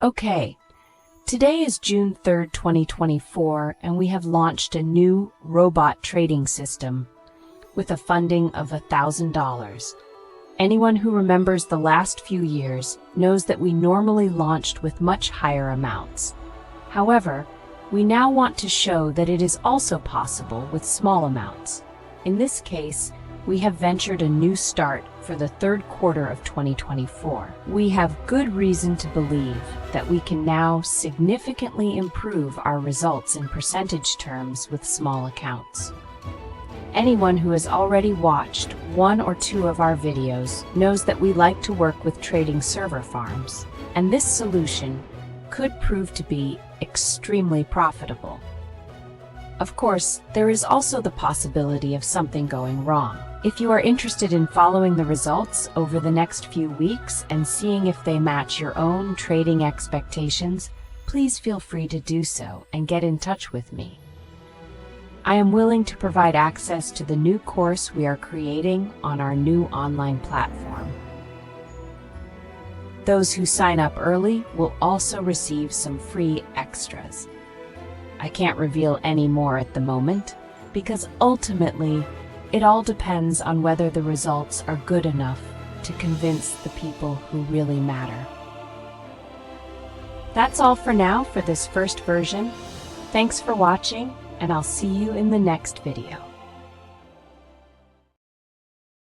Okay, today is June 3rd, 2024, and we have launched a new robot trading system with a funding of $1,000. Anyone who remembers the last few years knows that we normally launched with much higher amounts. However, we now want to show that it is also possible with small amounts. In this case, we have ventured a new start for the third quarter of 2024. We have good reason to believe that we can now significantly improve our results in percentage terms with small accounts. Anyone who has already watched one or two of our videos knows that we like to work with trading server farms, and this solution could prove to be extremely profitable. Of course, there is also the possibility of something going wrong. If you are interested in following the results over the next few weeks and seeing if they match your own trading expectations, please feel free to do so and get in touch with me. I am willing to provide access to the new course we are creating on our new online platform. Those who sign up early will also receive some free extras. I can't reveal any more at the moment, because ultimately, it all depends on whether the results are good enough to convince the people who really matter. That's all for now for this first version. Thanks for watching, and I'll see you in the next video.